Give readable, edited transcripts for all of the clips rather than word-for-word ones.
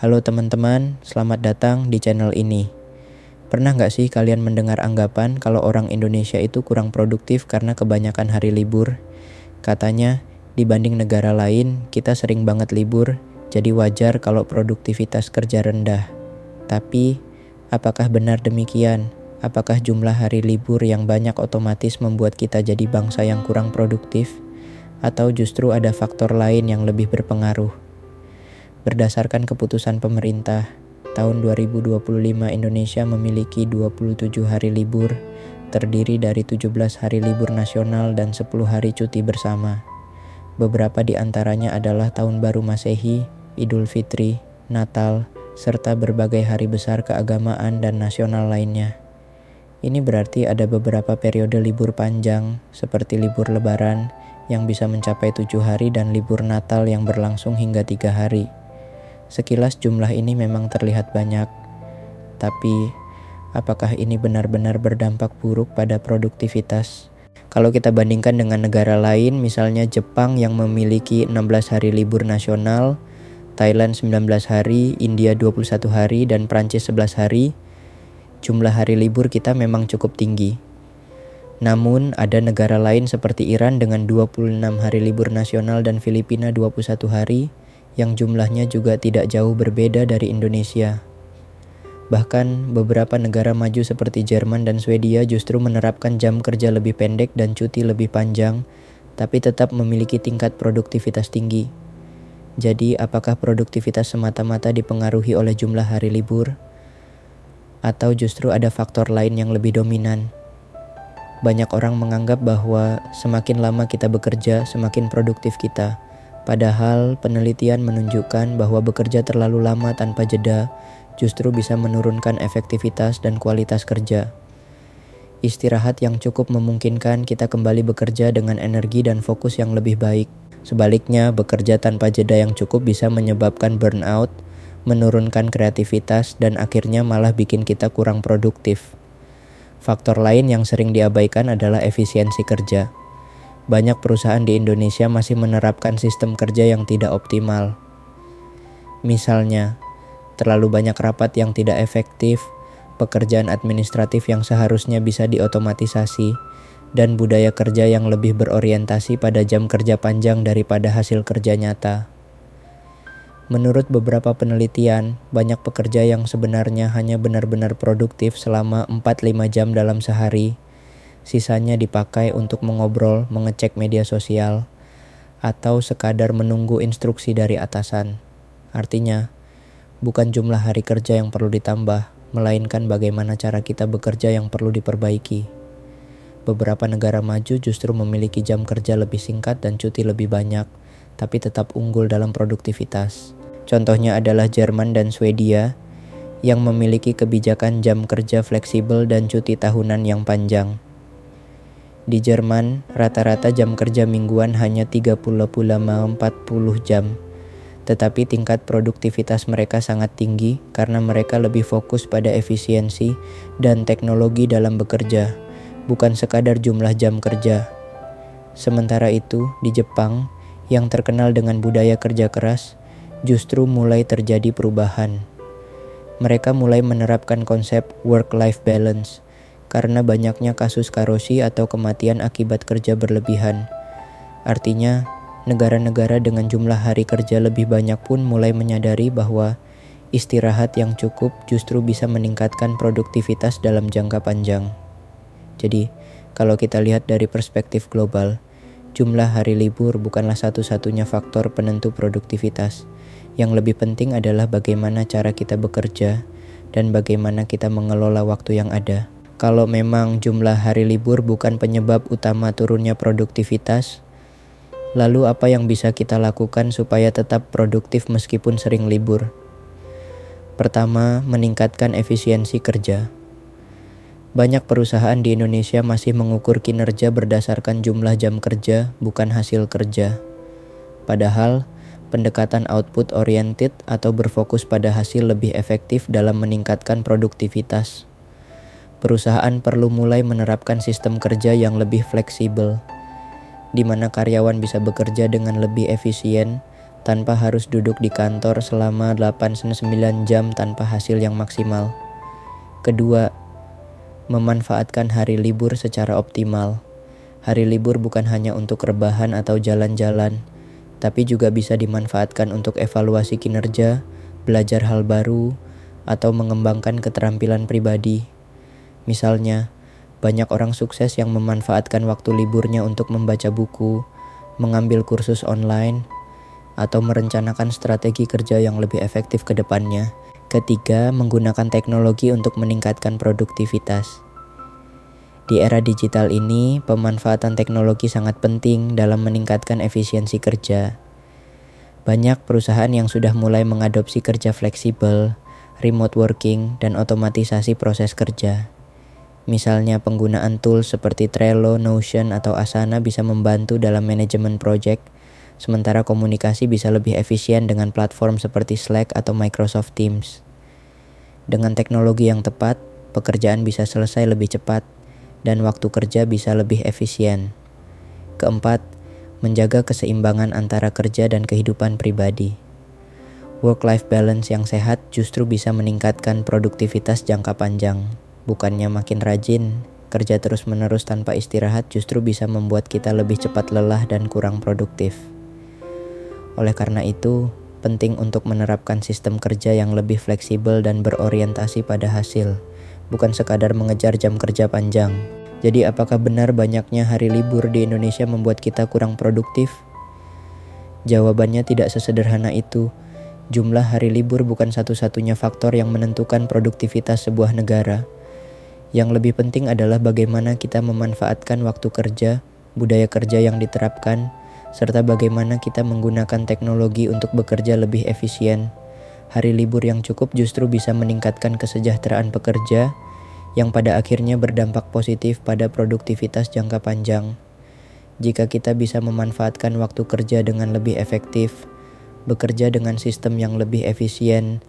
Halo teman-teman, selamat datang di channel ini. Pernah nggak sih kalian mendengar anggapan kalau orang Indonesia itu kurang produktif karena kebanyakan hari libur? Katanya, dibanding negara lain, kita sering banget libur, jadi wajar kalau produktivitas kerja rendah. Tapi, apakah benar demikian? Apakah jumlah hari libur yang banyak otomatis membuat kita jadi bangsa yang kurang produktif? Atau justru ada faktor lain yang lebih berpengaruh? Berdasarkan keputusan pemerintah, tahun 2025 Indonesia memiliki 27 hari libur, terdiri dari 17 hari libur nasional dan 10 hari cuti bersama. Beberapa di antaranya adalah Tahun Baru Masehi, Idul Fitri, Natal, serta berbagai hari besar keagamaan dan nasional lainnya. Ini berarti ada beberapa periode libur panjang, seperti libur Lebaran, yang bisa mencapai 7 hari dan libur Natal yang berlangsung hingga 3 hari. Sekilas jumlah ini memang terlihat banyak, tapi apakah ini benar-benar berdampak buruk pada produktivitas? Kalau kita bandingkan dengan negara lain, misalnya Jepang yang memiliki 16 hari libur nasional, Thailand 19 hari, India 21 hari, dan Prancis 11 hari, jumlah hari libur kita memang cukup tinggi. Namun, ada negara lain seperti Iran dengan 26 hari libur nasional dan Filipina 21 hari, yang jumlahnya juga tidak jauh berbeda dari Indonesia. Bahkan, beberapa negara maju seperti Jerman dan Swedia justru menerapkan jam kerja lebih pendek dan cuti lebih panjang, tapi tetap memiliki tingkat produktivitas tinggi. Jadi, apakah produktivitas semata-mata dipengaruhi oleh jumlah hari libur? Atau justru ada faktor lain yang lebih dominan? Banyak orang menganggap bahwa semakin lama kita bekerja, semakin produktif kita. Padahal penelitian menunjukkan bahwa bekerja terlalu lama tanpa jeda justru bisa menurunkan efektivitas dan kualitas kerja. Istirahat yang cukup memungkinkan kita kembali bekerja dengan energi dan fokus yang lebih baik. Sebaliknya, bekerja tanpa jeda yang cukup bisa menyebabkan burnout, menurunkan kreativitas, dan akhirnya malah bikin kita kurang produktif. Faktor lain yang sering diabaikan adalah efisiensi kerja. Banyak perusahaan di Indonesia masih menerapkan sistem kerja yang tidak optimal. Misalnya, terlalu banyak rapat yang tidak efektif, pekerjaan administratif yang seharusnya bisa diotomatisasi, dan budaya kerja yang lebih berorientasi pada jam kerja panjang daripada hasil kerja nyata. Menurut beberapa penelitian, banyak pekerja yang sebenarnya hanya benar-benar produktif selama 4-5 jam dalam sehari. Sisanya dipakai untuk mengobrol, mengecek media sosial, atau sekadar menunggu instruksi dari atasan. Artinya, bukan jumlah hari kerja yang perlu ditambah, melainkan bagaimana cara kita bekerja yang perlu diperbaiki. Beberapa negara maju justru memiliki jam kerja lebih singkat dan cuti lebih banyak, tapi tetap unggul dalam produktivitas. Contohnya adalah Jerman dan Swedia yang memiliki kebijakan jam kerja fleksibel dan cuti tahunan yang panjang. Di Jerman, rata-rata jam kerja mingguan hanya 30,40 jam. Tetapi tingkat produktivitas mereka sangat tinggi karena mereka lebih fokus pada efisiensi dan teknologi dalam bekerja, bukan sekadar jumlah jam kerja. Sementara itu, di Jepang, yang terkenal dengan budaya kerja keras, justru mulai terjadi perubahan. Mereka mulai menerapkan konsep work-life balance karena banyaknya kasus karosi atau kematian akibat kerja berlebihan. Artinya, negara-negara dengan jumlah hari kerja lebih banyak pun mulai menyadari bahwa istirahat yang cukup justru bisa meningkatkan produktivitas dalam jangka panjang. Jadi, kalau kita lihat dari perspektif global, jumlah hari libur bukanlah satu-satunya faktor penentu produktivitas. Yang lebih penting adalah bagaimana cara kita bekerja dan bagaimana kita mengelola waktu yang ada. Kalau memang jumlah hari libur bukan penyebab utama turunnya produktivitas, lalu apa yang bisa kita lakukan supaya tetap produktif meskipun sering libur? Pertama, meningkatkan efisiensi kerja. Banyak perusahaan di Indonesia masih mengukur kinerja berdasarkan jumlah jam kerja, bukan hasil kerja. Padahal, pendekatan output oriented atau berfokus pada hasil lebih efektif dalam meningkatkan produktivitas. Perusahaan perlu mulai menerapkan sistem kerja yang lebih fleksibel, di mana karyawan bisa bekerja dengan lebih efisien tanpa harus duduk di kantor selama 8-9 jam tanpa hasil yang maksimal. Kedua, memanfaatkan hari libur secara optimal. Hari libur bukan hanya untuk rebahan atau jalan-jalan, tapi juga bisa dimanfaatkan untuk evaluasi kinerja, belajar hal baru, atau mengembangkan keterampilan pribadi. Misalnya, banyak orang sukses yang memanfaatkan waktu liburnya untuk membaca buku, mengambil kursus online, atau merencanakan strategi kerja yang lebih efektif ke depannya. Ketiga, menggunakan teknologi untuk meningkatkan produktivitas. Di era digital ini, pemanfaatan teknologi sangat penting dalam meningkatkan efisiensi kerja. Banyak perusahaan yang sudah mulai mengadopsi kerja fleksibel, remote working, dan otomatisasi proses kerja. Misalnya penggunaan tools seperti Trello, Notion, atau Asana bisa membantu dalam manajemen project, sementara komunikasi bisa lebih efisien dengan platform seperti Slack atau Microsoft Teams. Dengan teknologi yang tepat, pekerjaan bisa selesai lebih cepat, dan waktu kerja bisa lebih efisien. Keempat, menjaga keseimbangan antara kerja dan kehidupan pribadi. Work-life balance yang sehat justru bisa meningkatkan produktivitas jangka panjang. Bukannya makin rajin, kerja terus-menerus tanpa istirahat justru bisa membuat kita lebih cepat lelah dan kurang produktif. Oleh karena itu, penting untuk menerapkan sistem kerja yang lebih fleksibel dan berorientasi pada hasil, bukan sekadar mengejar jam kerja panjang. Jadi apakah benar banyaknya hari libur di Indonesia membuat kita kurang produktif? Jawabannya tidak sesederhana itu. Jumlah hari libur bukan satu-satunya faktor yang menentukan produktivitas sebuah negara. Yang lebih penting adalah bagaimana kita memanfaatkan waktu kerja, budaya kerja yang diterapkan, serta bagaimana kita menggunakan teknologi untuk bekerja lebih efisien. Hari libur yang cukup justru bisa meningkatkan kesejahteraan pekerja, yang pada akhirnya berdampak positif pada produktivitas jangka panjang. Jika kita bisa memanfaatkan waktu kerja dengan lebih efektif, bekerja dengan sistem yang lebih efisien,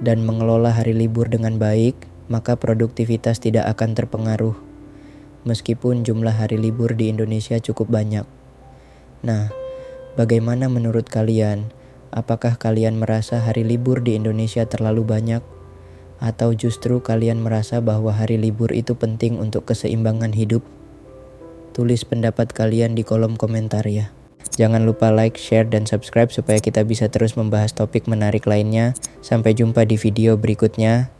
dan mengelola hari libur dengan baik, maka produktivitas tidak akan terpengaruh, meskipun jumlah hari libur di Indonesia cukup banyak. Nah, bagaimana menurut kalian? Apakah kalian merasa hari libur di Indonesia terlalu banyak? Atau justru kalian merasa bahwa hari libur itu penting untuk keseimbangan hidup? Tulis pendapat kalian di kolom komentar ya. Jangan lupa like, share, dan subscribe supaya kita bisa terus membahas topik menarik lainnya. Sampai jumpa di video berikutnya.